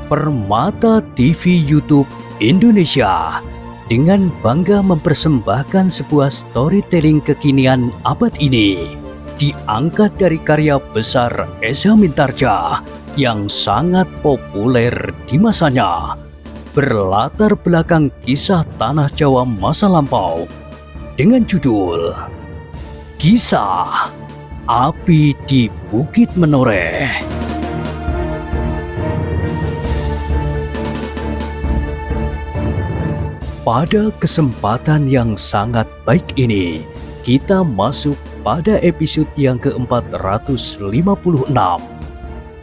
Permata TV YouTube Indonesia dengan bangga mempersembahkan sebuah storytelling kekinian abad ini, diangkat dari karya besar Esa Mintarja yang sangat populer di masanya, berlatar belakang kisah tanah Jawa masa lampau dengan judul Kisah Api di Bukit Menoreh. Pada kesempatan yang sangat baik ini, kita masuk pada episode yang ke-456.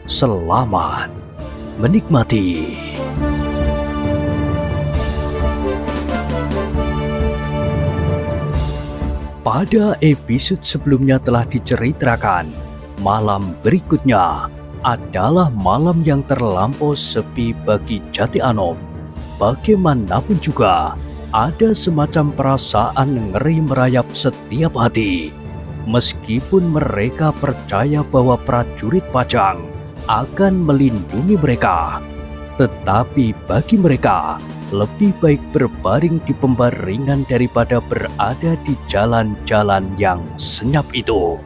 Selamat menikmati. Pada episode sebelumnya telah diceritakan, malam berikutnya adalah malam yang terlampau sepi bagi Jati Anom. Bagaimanapun juga, ada semacam perasaan ngeri merayap setiap hati. Meskipun mereka percaya bahwa prajurit Pajang akan melindungi mereka, tetapi bagi mereka lebih baik berbaring di pembaringan daripada berada di jalan-jalan yang senyap itu.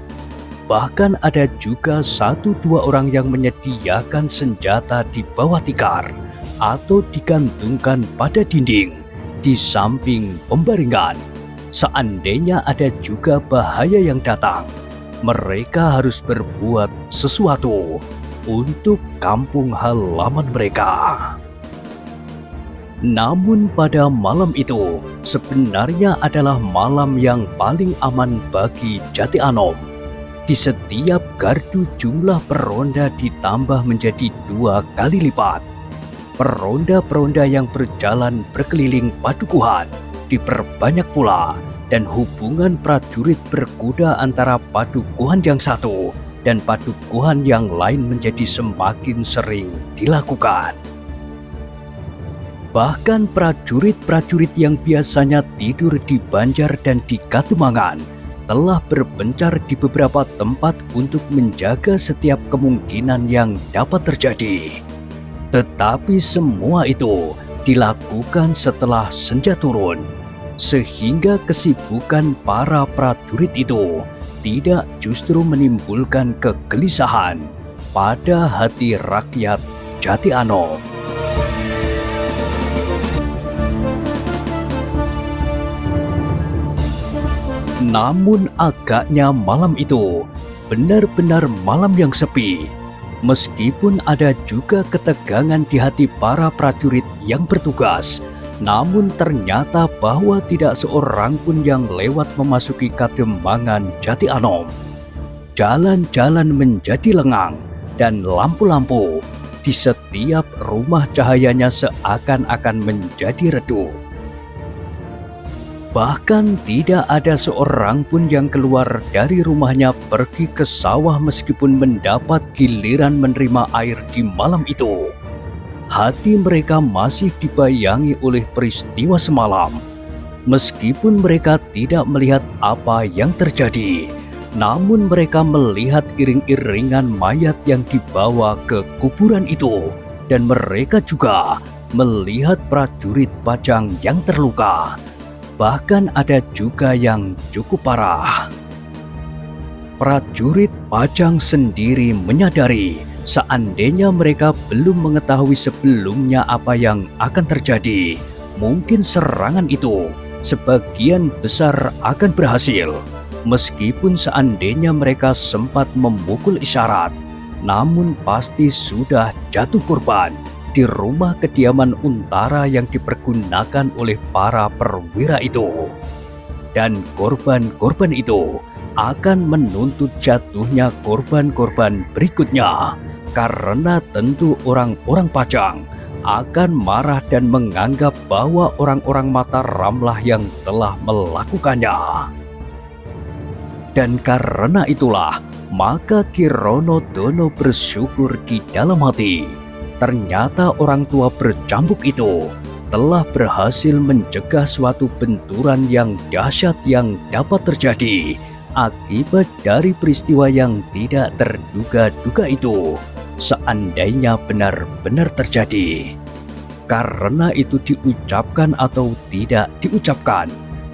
Bahkan ada juga 1-2 orang yang menyediakan senjata di bawah tikar atau digantungkan pada dinding di samping pembaringan. Seandainya ada juga bahaya yang datang, mereka harus berbuat sesuatu untuk kampung halaman mereka. Namun pada malam itu sebenarnya adalah malam yang paling aman bagi Jati Anom. Di setiap gardu jumlah peronda ditambah menjadi 2 kali lipat. Peronda-peronda yang berjalan berkeliling padukuhan diperbanyak pula, dan hubungan prajurit berkuda antara padukuhan yang satu dan padukuhan yang lain menjadi semakin sering dilakukan. Bahkan prajurit-prajurit yang biasanya tidur di Banjar dan di Katumangan telah berpencar di beberapa tempat untuk menjaga setiap kemungkinan yang dapat terjadi. Tetapi semua itu dilakukan setelah senja turun, sehingga kesibukan para prajurit itu tidak justru menimbulkan kegelisahan pada hati rakyat Jati Anom. Namun agaknya malam itu benar-benar malam yang sepi. Meskipun ada juga ketegangan di hati para prajurit yang bertugas, namun ternyata bahwa tidak seorang pun yang lewat memasuki Kademangan Jati Anom. Jalan-jalan menjadi lengang dan lampu-lampu di setiap rumah cahayanya seakan-akan menjadi redup. Bahkan tidak ada seorang pun yang keluar dari rumahnya pergi ke sawah meskipun mendapat giliran menerima air di malam itu. Hati mereka masih dibayangi oleh peristiwa semalam. Meskipun mereka tidak melihat apa yang terjadi, namun mereka melihat iring-iringan mayat yang dibawa ke kuburan itu, dan mereka juga melihat prajurit Pajang yang terluka. Bahkan ada juga yang cukup parah. Prajurit Pajang sendiri menyadari seandainya mereka belum mengetahui sebelumnya apa yang akan terjadi, mungkin serangan itu sebagian besar akan berhasil. Meskipun seandainya mereka sempat memukul isyarat, namun pasti sudah jatuh korban di rumah kediaman Untara yang dipergunakan oleh para perwira itu. Dan korban-korban itu akan menuntut jatuhnya korban-korban berikutnya, karena tentu orang-orang Pajang akan marah dan menganggap bahwa orang-orang Mataram lah yang telah melakukannya. Dan karena itulah maka Ki Rono Dono bersyukur di dalam hati. Ternyata orang tua bercambuk itu telah berhasil mencegah suatu benturan yang dahsyat yang dapat terjadi akibat dari peristiwa yang tidak terduga-duga itu. seandainya benar-benar terjadi. Karena itu diucapkan atau tidak diucapkan,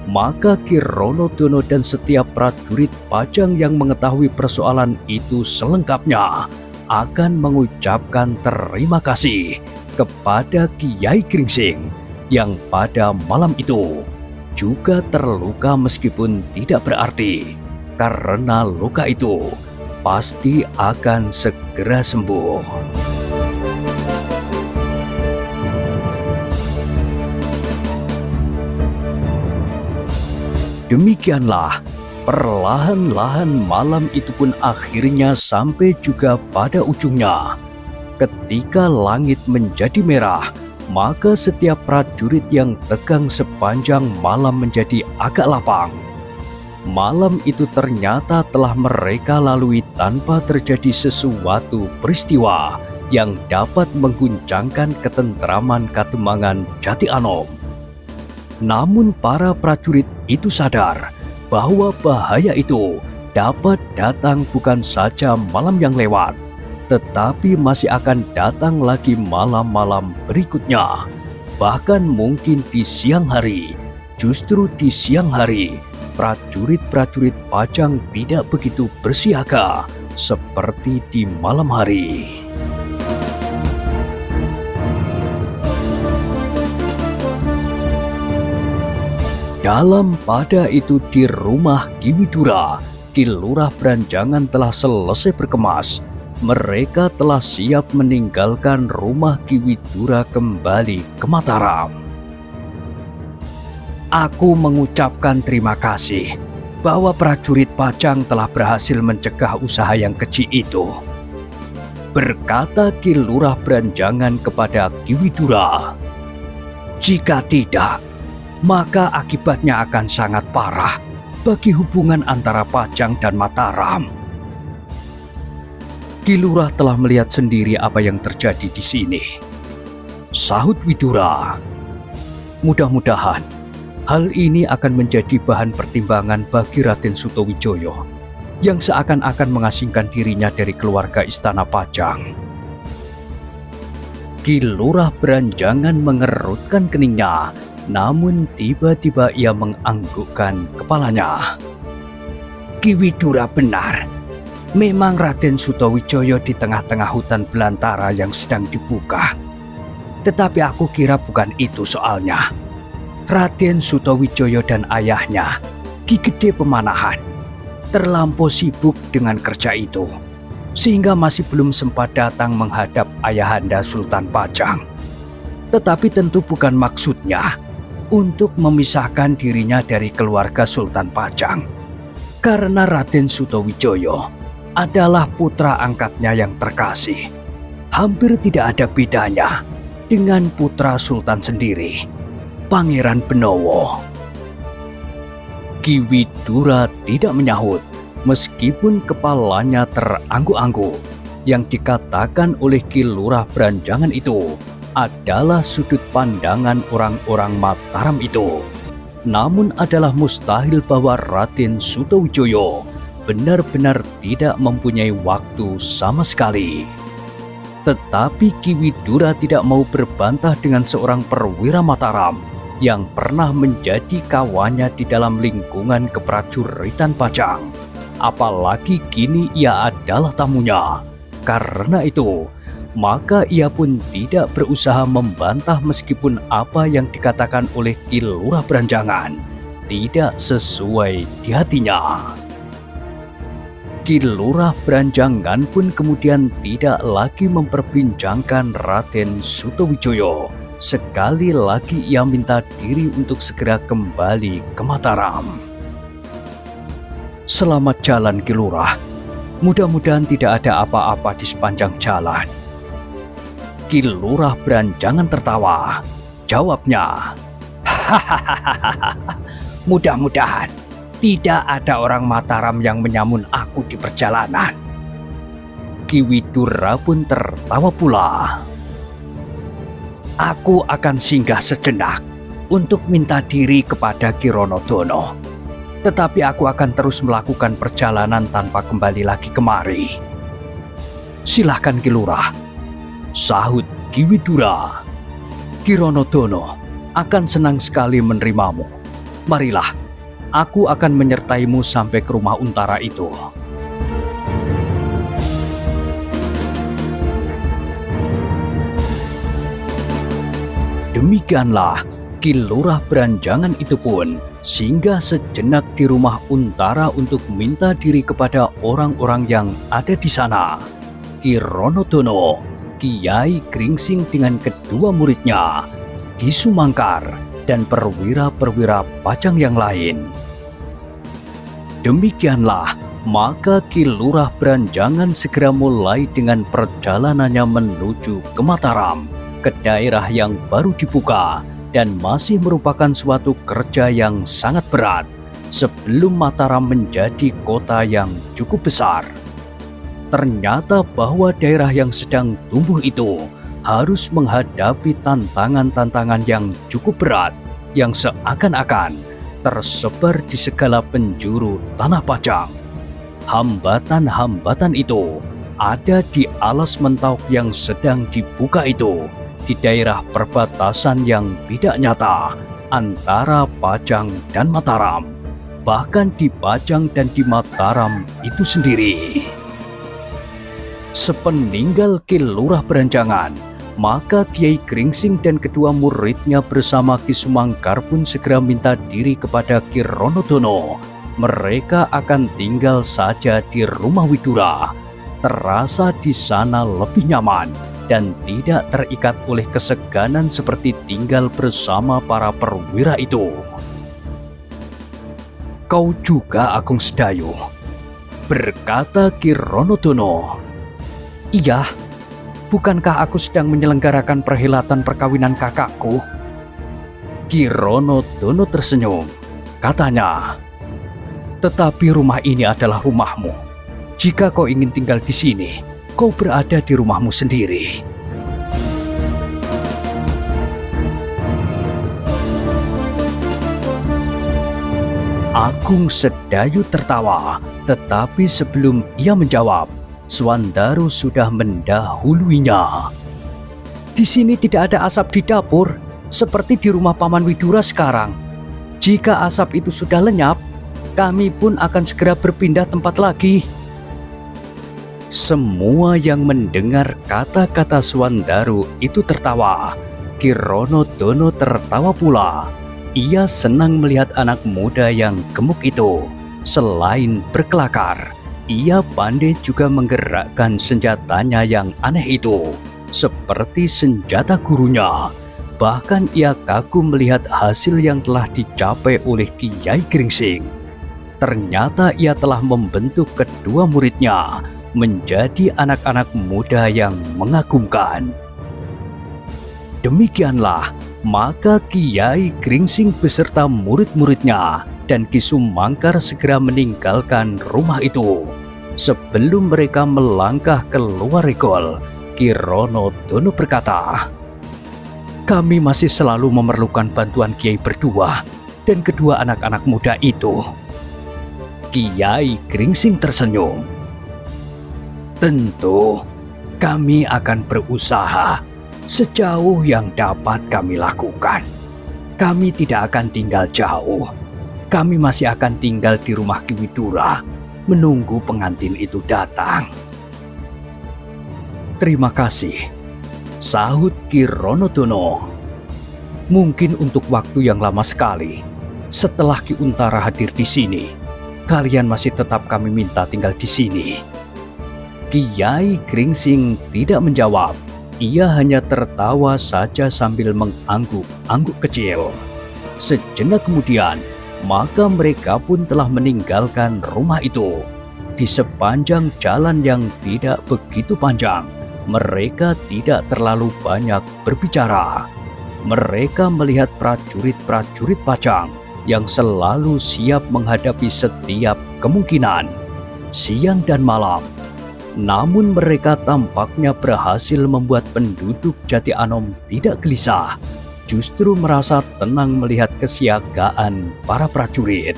maka Ki Ronodono dan setiap prajurit Pajang yang mengetahui persoalan itu selengkapnya akan mengucapkan terima kasih kepada Kiai Gringsing yang pada malam itu juga terluka meskipun tidak berarti, karena luka itu pasti akan segera sembuh. Demikianlah, perlahan-lahan malam itu pun akhirnya sampai juga pada ujungnya. Ketika langit menjadi merah, maka setiap prajurit yang tegang sepanjang malam menjadi agak lapang. Malam itu ternyata telah mereka lalui tanpa terjadi sesuatu peristiwa yang dapat mengguncangkan ketentraman Katembangan Jati Anom. Namun para prajurit itu sadar bahwa bahaya itu dapat datang bukan saja malam yang lewat, tetapi masih akan datang lagi malam-malam berikutnya. Bahkan mungkin di siang hari. Justru di siang hari, prajurit-prajurit Pajang tidak begitu bersiaga seperti di malam hari. Dalam pada itu di rumah Ki Widura, Ki Lurah Branjangan telah selesai berkemas. Mereka telah siap meninggalkan rumah Ki Widura kembali ke Mataram. Aku mengucapkan terima kasih bahwa prajurit Pajang telah berhasil mencegah usaha yang keji itu, berkata Ki Lurah Branjangan kepada Ki Widura. Jika tidak, maka akibatnya akan sangat parah bagi hubungan antara Pajang dan Mataram. Ki Lurah telah melihat sendiri apa yang terjadi di sini, sahut Widura. Mudah-mudahan hal ini akan menjadi bahan pertimbangan bagi Raden Sutawijaya yang seakan-akan mengasingkan dirinya dari keluarga istana Pajang. Ki Lurah Branjangan mengerutkan keningnya, namun tiba-tiba ia menganggukkan kepalanya. Ki Widura benar. Memang Raden Sutawijaya di tengah-tengah hutan belantara yang sedang dibuka. Tetapi aku kira bukan itu soalnya. Raden Sutawijaya dan ayahnya, Ki Gede Pemanahan, terlampau sibuk dengan kerja itu, sehingga masih belum sempat datang menghadap Ayahanda Sultan Pajang. Tetapi tentu bukan maksudnya untuk memisahkan dirinya dari keluarga Sultan Pajang, karena Raden Sutawijaya adalah putra angkatnya yang terkasih. Hampir tidak ada bedanya dengan putra Sultan sendiri, Pangeran Benowo. Ki Widura tidak menyahut, meskipun kepalanya terangguk-angguk. Yang dikatakan oleh Ki Lurah Branjangan itu adalah sudut pandangan orang-orang Mataram itu. Namun adalah mustahil bahwa Raden Sutawijaya benar-benar tidak mempunyai waktu sama sekali. Tetapi Ki Widura tidak mau berbantah dengan seorang perwira Mataram yang pernah menjadi kawannya di dalam lingkungan keprajuritan Pajang. Apalagi kini ia adalah tamunya. Karena itu, maka ia pun tidak berusaha membantah meskipun apa yang dikatakan oleh Ki Lurah Branjangan tidak sesuai di hatinya. Ki Lurah Branjangan pun kemudian tidak lagi memperbincangkan Raden Sutawijaya. Sekali lagi ia minta diri untuk segera kembali ke Mataram. Selamat jalan Ki Lurah. Mudah-mudahan tidak ada apa-apa di sepanjang jalan. Ki Lurah Branjangan tertawa. Jawabnya, hahaha, mudah-mudahan tidak ada orang Mataram yang menyamun aku di perjalanan. Ki Widura pun tertawa pula. Aku akan singgah sejenak untuk minta diri kepada Ki Ronodono. Tetapi aku akan terus melakukan perjalanan tanpa kembali lagi kemari. "Silahkan Ki Lurah," sahut Ki Widura. "Ki Ronodono akan senang sekali menerimamu. Marilah, aku akan menyertaimu sampai ke rumah Untara itu." Demikianlah Ki Lurah Beranjangan itu pun singgah sejenak di rumah Untara untuk minta diri kepada orang-orang yang ada di sana. Ki Ronodono, Kiai Gringsing dengan kedua muridnya, Ki Sumangkar, dan perwira-perwira Pajang yang lain. Demikianlah, maka Ki Lurah Beranjangan segera mulai dengan perjalanannya menuju ke Mataram, ke daerah yang baru dibuka dan masih merupakan suatu kerja yang sangat berat sebelum Mataram menjadi kota yang cukup besar. Ternyata bahwa daerah yang sedang tumbuh itu harus menghadapi tantangan-tantangan yang cukup berat yang seakan-akan tersebar di segala penjuru tanah Pajang. Hambatan-hambatan itu ada di alas Mentauk yang sedang dibuka itu, di daerah perbatasan yang tidak nyata antara Pajang dan Mataram, bahkan di Pajang dan di Mataram itu sendiri. Sepeninggal Ki Lurah Beranjangan, maka Kiai Gringsing dan kedua muridnya bersama Ki Sumangkar pun segera minta diri kepada Ki Ronodono. Mereka akan tinggal saja di rumah Widura, terasa di sana lebih nyaman dan tidak terikat oleh keseganan seperti tinggal bersama para perwira itu. "Kau juga Agung Sedayu?" berkata Ki Ronodono. "Iya, bukankah aku sedang menyelenggarakan perhelatan perkawinan kakakku?" Ki Ronodono tersenyum. Katanya, "Tetapi rumah ini adalah rumahmu. Jika kau ingin tinggal di sini, kau berada di rumahmu sendiri." Agung Sedayu tertawa, tetapi sebelum ia menjawab, Swandaru sudah mendahuluinya. "Di sini tidak ada asap di dapur, seperti di rumah Paman Widura sekarang. Jika asap itu sudah lenyap, kami pun akan segera berpindah tempat lagi." Semua yang mendengar kata-kata Swandaru itu tertawa. Ki Ronodono tertawa pula. Ia senang melihat anak muda yang gemuk itu. Selain berkelakar, ia pandai juga menggerakkan senjatanya yang aneh itu, seperti senjata gurunya. Bahkan ia kagum melihat hasil yang telah dicapai oleh Kiai Gringsing. Ternyata ia telah membentuk kedua muridnya menjadi anak-anak muda yang mengagumkan. Demikianlah, maka Kiai Gringsing beserta murid-muridnya dan Ki Sumangkar segera meninggalkan rumah itu. Sebelum mereka melangkah keluar regol, Ki Ronodono berkata, "Kami masih selalu memerlukan bantuan Kiai berdua dan kedua anak-anak muda itu." Kiai Gringsing tersenyum. "Tentu, kami akan berusaha sejauh yang dapat kami lakukan. Kami tidak akan tinggal jauh. Kami masih akan tinggal di rumah Ki Widura, menunggu pengantin itu datang." "Terima kasih," sahut Ki Ronodono. "Mungkin untuk waktu yang lama sekali. Setelah Ki Untara hadir di sini, kalian masih tetap kami minta tinggal di sini." Kiai Gringsing tidak menjawab. Ia hanya tertawa saja sambil mengangguk-angguk kecil. Sejenak kemudian, maka mereka pun telah meninggalkan rumah itu. Di sepanjang jalan yang tidak begitu panjang, mereka tidak terlalu banyak berbicara. Mereka melihat prajurit-prajurit Pajang yang selalu siap menghadapi setiap kemungkinan, siang dan malam. Namun mereka tampaknya berhasil membuat penduduk Jati Anom tidak gelisah, justru merasa tenang melihat kesiagaan para prajurit.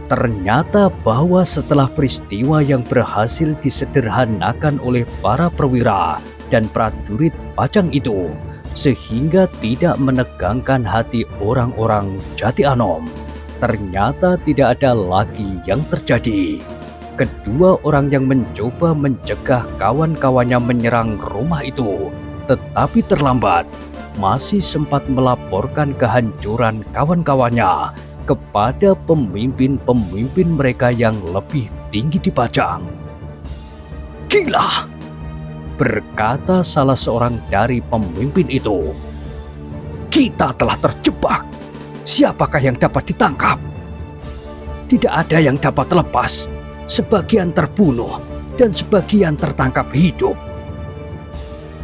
Ternyata bahwa setelah peristiwa yang berhasil disederhanakan oleh para perwira dan prajurit Pajang itu, sehingga tidak menegangkan hati orang-orang Jati Anom, ternyata tidak ada lagi yang terjadi. Kedua orang yang mencoba mencegah kawan-kawannya menyerang rumah itu, tetapi terlambat, masih sempat melaporkan kehancuran kawan-kawannya kepada pemimpin-pemimpin mereka yang lebih tinggi di Pajang. "Gila!" berkata salah seorang dari pemimpin itu. "Kita telah terjebak. Siapakah yang dapat ditangkap? Tidak ada yang dapat lepas. Sebagian terbunuh dan sebagian tertangkap hidup."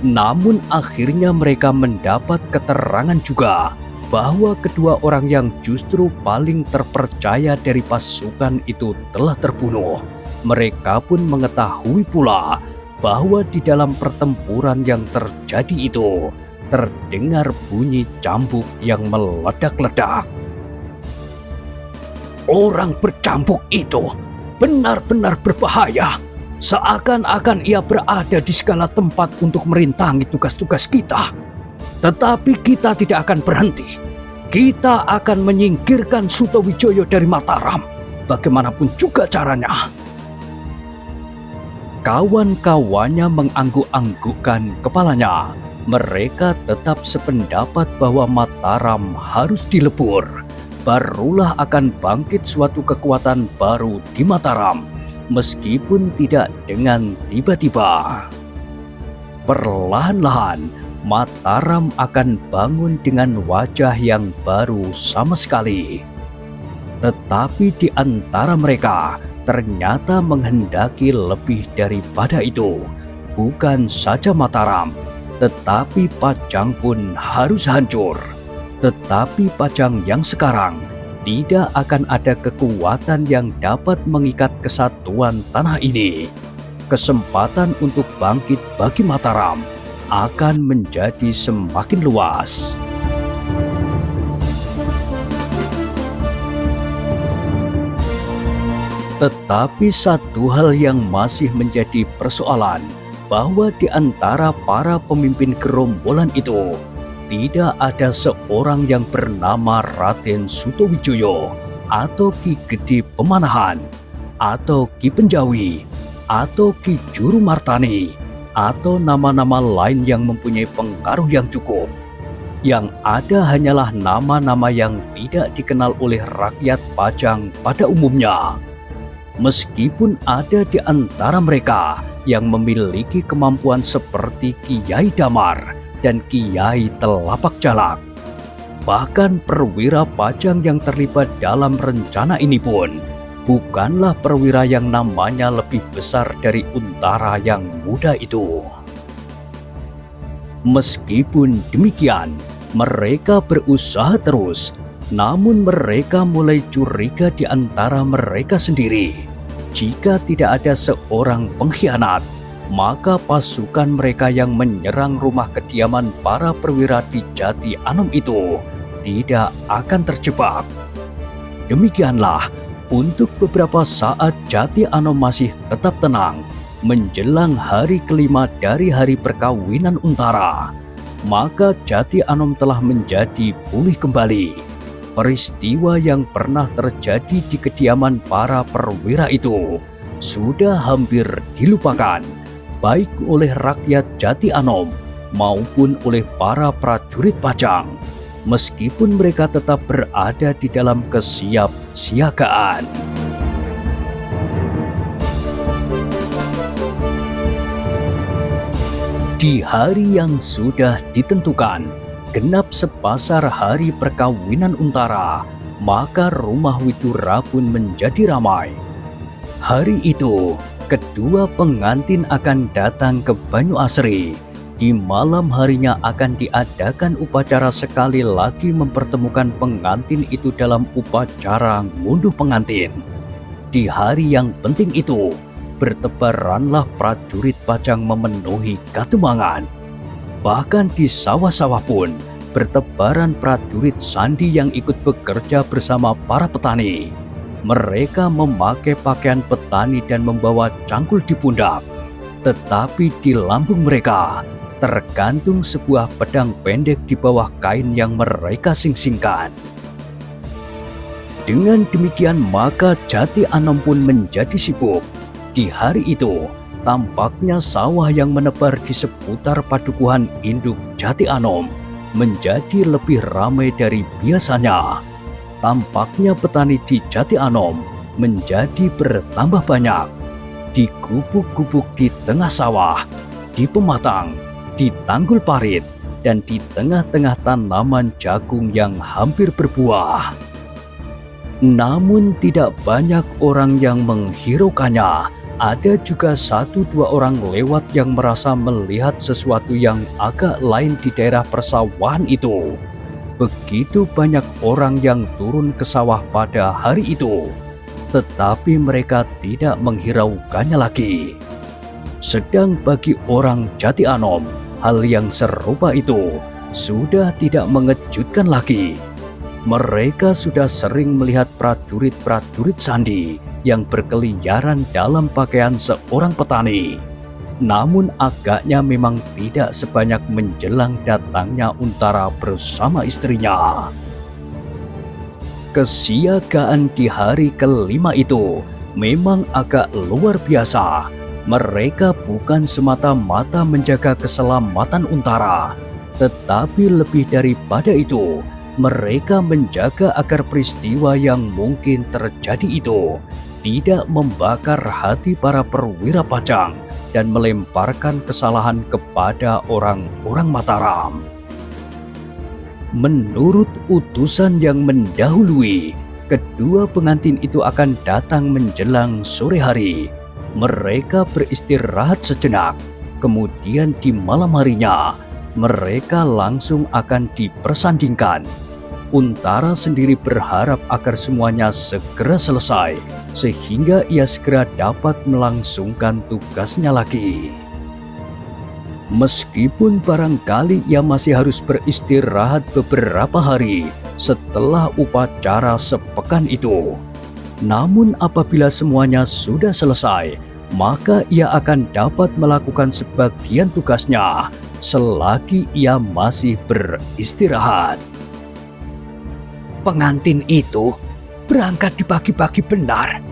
Namun akhirnya mereka mendapat keterangan juga bahwa kedua orang yang justru paling terpercaya dari pasukan itu telah terbunuh. Mereka pun mengetahui pula bahwa di dalam pertempuran yang terjadi itu terdengar bunyi cambuk yang meledak-ledak. Orang bercambuk itu benar-benar berbahaya. Seakan-akan ia berada di segala tempat untuk merintangi tugas-tugas kita. Tetapi kita tidak akan berhenti. Kita akan menyingkirkan Sutawijoyo dari Mataram, bagaimanapun juga caranya. Kawan-kawannya mengangguk-anggukkan kepalanya. Mereka tetap sependapat bahwa Mataram harus dilebur. Barulah akan bangkit suatu kekuatan baru di Mataram, meskipun tidak dengan tiba-tiba. Perlahan-lahan Mataram akan bangun dengan wajah yang baru sama sekali. Tetapi di antara mereka ternyata menghendaki lebih daripada itu. Bukan saja Mataram, tetapi Pajang pun harus hancur. Tetapi Pajang yang sekarang tidak akan ada kekuatan yang dapat mengikat kesatuan tanah ini. Kesempatan untuk bangkit bagi Mataram akan menjadi semakin luas. Tetapi satu hal yang masih menjadi persoalan, bahwa di antara para pemimpin gerombolan itu tidak ada seorang yang bernama Raden Sutawijoyo atau Ki Gede Pemanahan atau Ki Penjawi atau Ki Juru Martani atau nama-nama lain yang mempunyai pengaruh yang cukup. Yang ada hanyalah nama-nama yang tidak dikenal oleh rakyat Pajang pada umumnya. Meskipun ada di antara mereka yang memiliki kemampuan seperti Kiai Damar dan Kiai Telapak Jalak. Bahkan perwira Pajang yang terlibat dalam rencana ini pun bukanlah perwira yang namanya lebih besar dari Untara yang muda itu. Meskipun demikian, mereka berusaha terus, namun mereka mulai curiga di antara mereka sendiri. Jika tidak ada seorang pengkhianat, maka pasukan mereka yang menyerang rumah kediaman para perwira di Jati Anom itu tidak akan terjebak. Demikianlah, untuk beberapa saat Jati Anom masih tetap tenang menjelang hari kelima dari hari perkawinan Untara. Maka Jati Anom telah menjadi pulih kembali. Peristiwa yang pernah terjadi di kediaman para perwira itu sudah hampir dilupakan, baik oleh rakyat Jati Anom maupun oleh para prajurit Pajang. Meskipun mereka tetap berada di dalam kesiapsiagaan. Di hari yang sudah ditentukan, genap sepasar hari perkawinan Untara, maka rumah Widura pun menjadi ramai. Hari itu, kedua pengantin akan datang ke Banyuasri. Di malam harinya akan diadakan upacara sekali lagi mempertemukan pengantin itu dalam upacara ngunduh pengantin. Di hari yang penting itu, bertebaranlah prajurit Pajang memenuhi Katumangan. Bahkan di sawah-sawah pun, bertebaran prajurit Sandi yang ikut bekerja bersama para petani. Mereka memakai pakaian petani dan membawa cangkul di pundak. Tetapi di lambung mereka tergantung sebuah pedang pendek di bawah kain yang mereka sing-singkan. Dengan demikian maka Jati Anom pun menjadi sibuk. Di hari itu, tampaknya sawah yang menebar di seputar padukuhan induk Jati Anom menjadi lebih ramai dari biasanya. Tampaknya petani di Jati Anom menjadi bertambah banyak. Di gubuk-gubuk di tengah sawah, di pematang, di tanggul parit, dan di tengah-tengah tanaman jagung yang hampir berbuah. Namun tidak banyak orang yang menghiraukannya. Ada juga 1-2 orang lewat yang merasa melihat sesuatu yang agak lain di daerah persawahan itu. Begitu banyak orang yang turun ke sawah pada hari itu, tetapi mereka tidak menghiraukannya lagi. Sedang bagi orang Jati Anom, hal yang serupa itu sudah tidak mengejutkan lagi. Mereka sudah sering melihat prajurit-prajurit sandi yang berkeliaran dalam pakaian seorang petani. Namun agaknya memang tidak sebanyak menjelang datangnya Untara bersama istrinya. Kesiagaan di hari kelima itu memang agak luar biasa. Mereka bukan semata-mata menjaga keselamatan Untara, tetapi lebih daripada itu, mereka menjaga agar peristiwa yang mungkin terjadi itu tidak membakar hati para perwira Pajang dan melemparkan kesalahan kepada orang-orang Mataram. Menurut utusan yang mendahului, kedua pengantin itu akan datang menjelang sore hari. Mereka beristirahat sejenak, kemudian di malam harinya mereka langsung akan dipersandingkan. Untara sendiri berharap agar semuanya segera selesai, sehingga ia segera dapat melangsungkan tugasnya lagi. Meskipun barangkali ia masih harus beristirahat beberapa hari setelah upacara sepekan itu. Namun apabila semuanya sudah selesai, maka ia akan dapat melakukan sebagian tugasnya selagi ia masih beristirahat. "Pengantin itu berangkat di pagi-pagi benar,"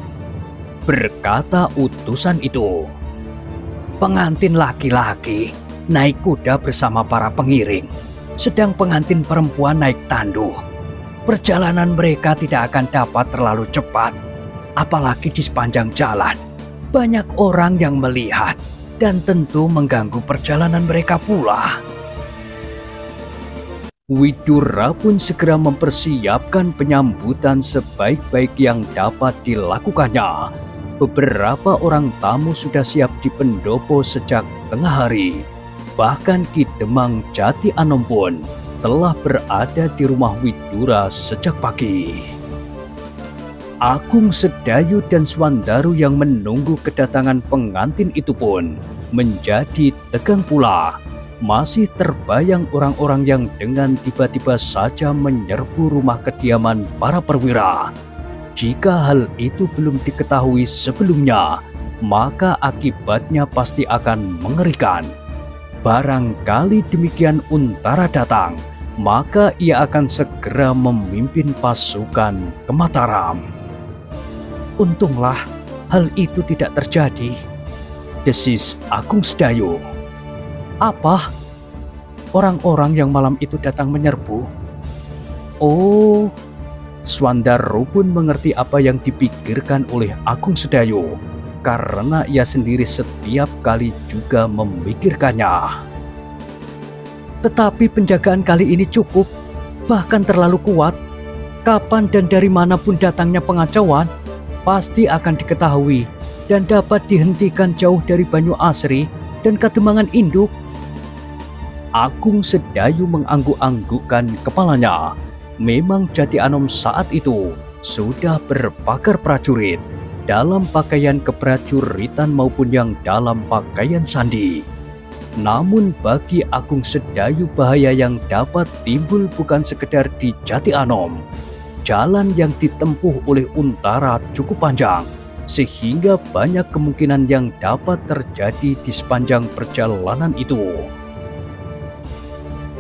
berkata utusan itu. "Pengantin laki-laki naik kuda bersama para pengiring, sedang pengantin perempuan naik tandu. Perjalanan mereka tidak akan dapat terlalu cepat, apalagi di sepanjang jalan. Banyak orang yang melihat dan tentu mengganggu perjalanan mereka pula." Widura pun segera mempersiapkan penyambutan sebaik-baik yang dapat dilakukannya. Beberapa orang tamu sudah siap di pendopo sejak tengah hari. Bahkan Ki Demang Jati Anom pun telah berada di rumah Widura sejak pagi. Agung Sedayu dan Swandaru yang menunggu kedatangan pengantin itu pun menjadi tegang pula. Masih terbayang orang-orang yang dengan tiba-tiba saja menyerbu rumah kediaman para perwira. Jika hal itu belum diketahui sebelumnya, maka akibatnya pasti akan mengerikan. Barangkali demikian Untara datang, maka ia akan segera memimpin pasukan ke Mataram. "Untunglah hal itu tidak terjadi," desis Agung Sedayu. "Apa? Orang-orang yang malam itu datang menyerbu?" "Oh," Swandaru pun mengerti apa yang dipikirkan oleh Agung Sedayu, karena ia sendiri setiap kali juga memikirkannya. "Tetapi penjagaan kali ini cukup, bahkan terlalu kuat. Kapan dan dari manapun datangnya pengacauan, pasti akan diketahui dan dapat dihentikan jauh dari Banyu Asri dan Kademangan Induk." Agung Sedayu mengangguk-anggukkan kepalanya. Memang Jati Anom saat itu sudah berpakar prajurit dalam pakaian keprajuritan maupun yang dalam pakaian sandi. Namun bagi Agung Sedayu bahaya yang dapat timbul bukan sekedar di Jati Anom. Jalan yang ditempuh oleh Untara cukup panjang, sehingga banyak kemungkinan yang dapat terjadi di sepanjang perjalanan itu.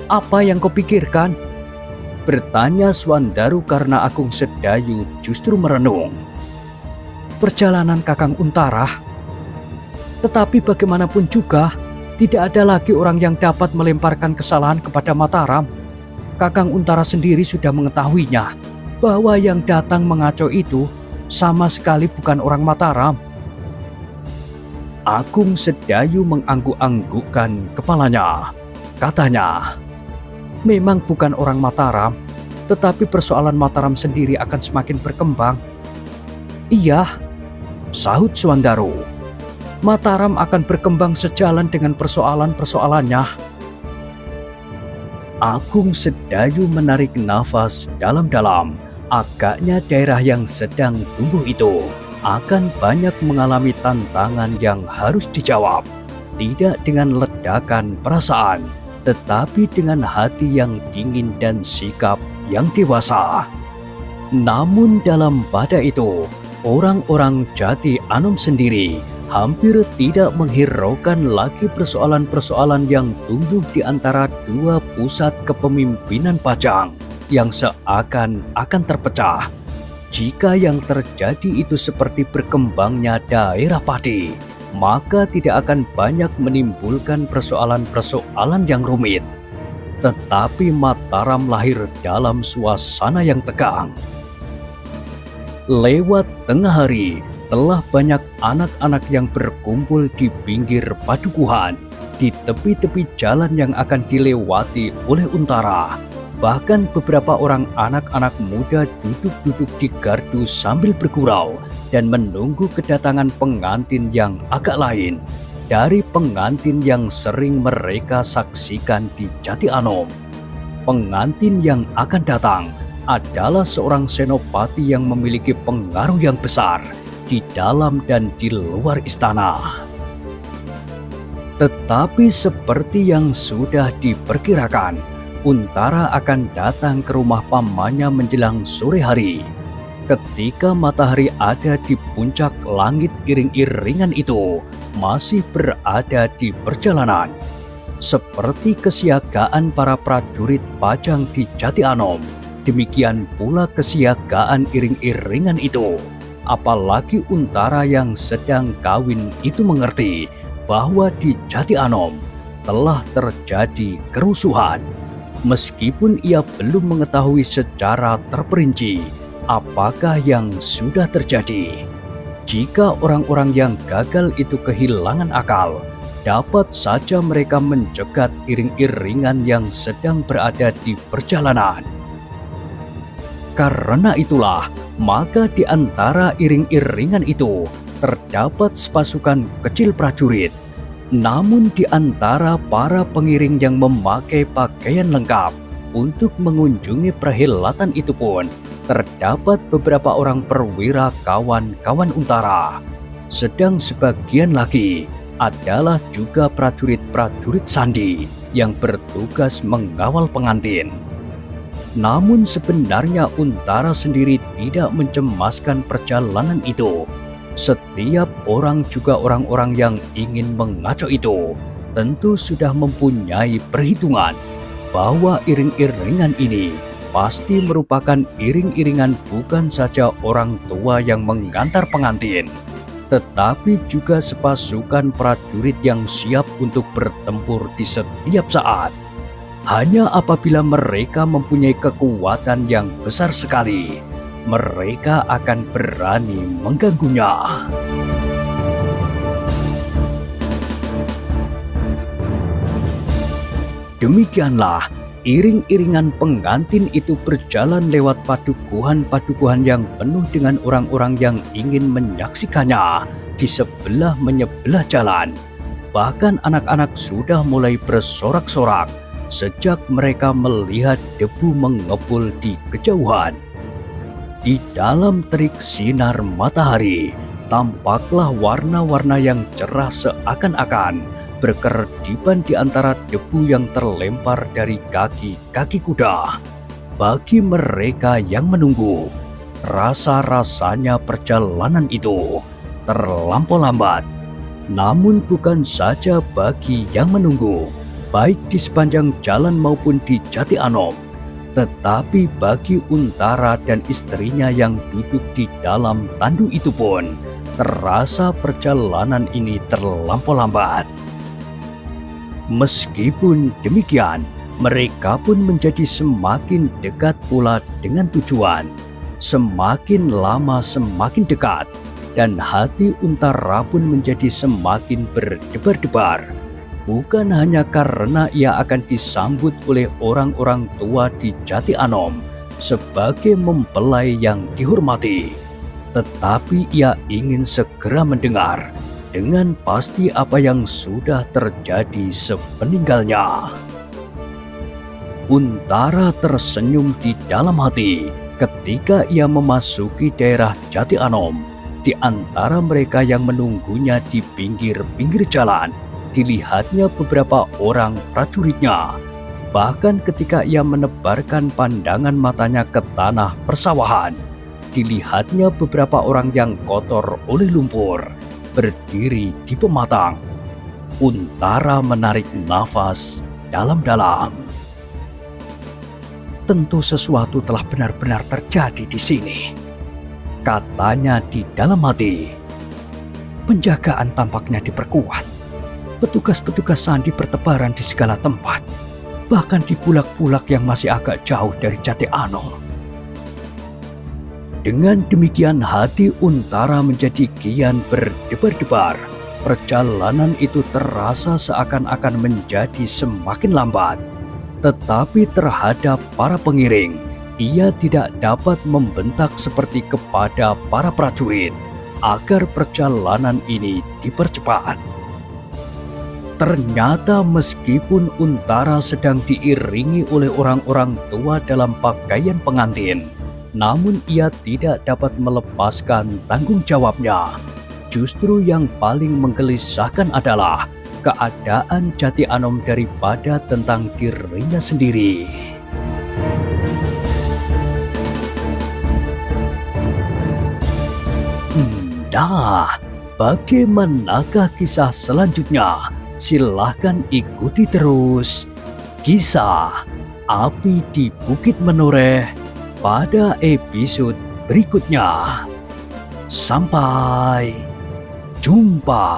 "Apa yang kau pikirkan?" bertanya Swandaru karena Agung Sedayu justru merenung. "Perjalanan Kakang Untara. Tetapi bagaimanapun juga, tidak ada lagi orang yang dapat melemparkan kesalahan kepada Mataram. Kakang Untara sendiri sudah mengetahuinya, bahwa yang datang mengacau itu sama sekali bukan orang Mataram." Agung Sedayu mengangguk-anggukkan kepalanya. Katanya, "Memang bukan orang Mataram, tetapi persoalan Mataram sendiri akan semakin berkembang." "Iya," sahut Swandaru, "Mataram akan berkembang sejalan dengan persoalan-persoalannya." Agung Sedayu menarik nafas dalam-dalam. Agaknya daerah yang sedang tumbuh itu akan banyak mengalami tantangan yang harus dijawab, tidak dengan ledakan perasaan, tetapi dengan hati yang dingin dan sikap yang dewasa. Namun dalam pada itu, orang-orang Jati Anom sendiri hampir tidak menghiraukan lagi persoalan-persoalan yang tumbuh di antara dua pusat kepemimpinan Pajang yang seakan-akan terpecah. Jika yang terjadi itu seperti berkembangnya daerah padi, maka tidak akan banyak menimbulkan persoalan-persoalan yang rumit. Tetapi Mataram lahir dalam suasana yang tegang. Lewat tengah hari, telah banyak anak-anak yang berkumpul di pinggir padukuhan, di tepi-tepi jalan yang akan dilewati oleh Untara. Bahkan beberapa orang anak-anak muda duduk-duduk di gardu sambil bergurau dan menunggu kedatangan pengantin yang agak lain dari pengantin yang sering mereka saksikan di Jati Anom. Pengantin yang akan datang adalah seorang senopati yang memiliki pengaruh yang besar di dalam dan di luar istana. Tetapi seperti yang sudah diperkirakan, Untara akan datang ke rumah pamannya menjelang sore hari. Ketika matahari ada di puncak langit, iring-iringan itu masih berada di perjalanan. Seperti kesiagaan para prajurit Pajang di Jati Anom, demikian pula kesiagaan iring-iringan itu. Apalagi Untara yang sedang kawin itu mengerti bahwa di Jati Anom telah terjadi kerusuhan. Meskipun ia belum mengetahui secara terperinci apakah yang sudah terjadi. Jika orang-orang yang gagal itu kehilangan akal, dapat saja mereka mencegat iring-iringan yang sedang berada di perjalanan. Karena itulah, maka di antara iring-iringan itu terdapat sepasukan kecil prajurit. Namun di antara para pengiring yang memakai pakaian lengkap untuk mengunjungi perhelatan itu pun terdapat beberapa orang perwira kawan-kawan Untara. Sedang sebagian lagi adalah juga prajurit-prajurit sandi yang bertugas mengawal pengantin. Namun sebenarnya Untara sendiri tidak mencemaskan perjalanan itu. Setiap orang, juga orang-orang yang ingin mengacau itu, tentu sudah mempunyai perhitungan bahwa iring-iringan ini pasti merupakan iring-iringan bukan saja orang tua yang mengantar pengantin, tetapi juga sepasukan prajurit yang siap untuk bertempur di setiap saat. Hanya apabila mereka mempunyai kekuatan yang besar sekali, mereka akan berani mengganggunya. Demikianlah iring-iringan pengantin itu berjalan lewat padukuhan-padukuhan yang penuh dengan orang-orang yang ingin menyaksikannya di sebelah menyebelah jalan. Bahkan anak-anak sudah mulai bersorak-sorak sejak mereka melihat debu mengepul di kejauhan. Di dalam terik sinar matahari, tampaklah warna-warna yang cerah seakan-akan berkerediban di antara debu yang terlempar dari kaki-kaki kuda. Bagi mereka yang menunggu, rasa-rasanya perjalanan itu terlampau lambat. Namun bukan saja bagi yang menunggu, baik di sepanjang jalan maupun di Jati Anom, tetapi bagi Untara dan istrinya yang duduk di dalam tandu itu pun terasa perjalanan ini terlampau lambat. Meskipun demikian, mereka pun menjadi semakin dekat pula dengan tujuan. Semakin lama semakin dekat, dan hati Untara pun menjadi semakin berdebar-debar. Bukan hanya karena ia akan disambut oleh orang-orang tua di Jati Anom sebagai mempelai yang dihormati, tetapi ia ingin segera mendengar dengan pasti apa yang sudah terjadi sepeninggalnya. Untara tersenyum di dalam hati ketika ia memasuki daerah Jati Anom. Di antara mereka yang menunggunya di pinggir-pinggir jalan, dilihatnya beberapa orang prajuritnya. Bahkan ketika ia menebarkan pandangan matanya ke tanah persawahan, dilihatnya beberapa orang yang kotor oleh lumpur berdiri di pematang. Untara menarik nafas dalam-dalam. Tentu sesuatu telah benar-benar terjadi di sini, katanya di dalam hati. Penjagaan tampaknya diperkuat. Petugas-petugas sandi bertebaran di segala tempat, bahkan di bulak-bulak yang masih agak jauh dari Jati Anom. Dengan demikian hati Untara menjadi kian berdebar-debar. Perjalanan itu terasa seakan-akan menjadi semakin lambat. Tetapi terhadap para pengiring, ia tidak dapat membentak seperti kepada para prajurit agar perjalanan ini dipercepat. Ternyata meskipun Untara sedang diiringi oleh orang-orang tua dalam pakaian pengantin, namun ia tidak dapat melepaskan tanggung jawabnya. Justru yang paling menggelisahkan adalah keadaan Jati Anom daripada tentang dirinya sendiri. Nah, bagaimanakah kisah selanjutnya? Silahkan ikuti terus kisah Api di Bukit Menoreh pada episode berikutnya. Sampai jumpa.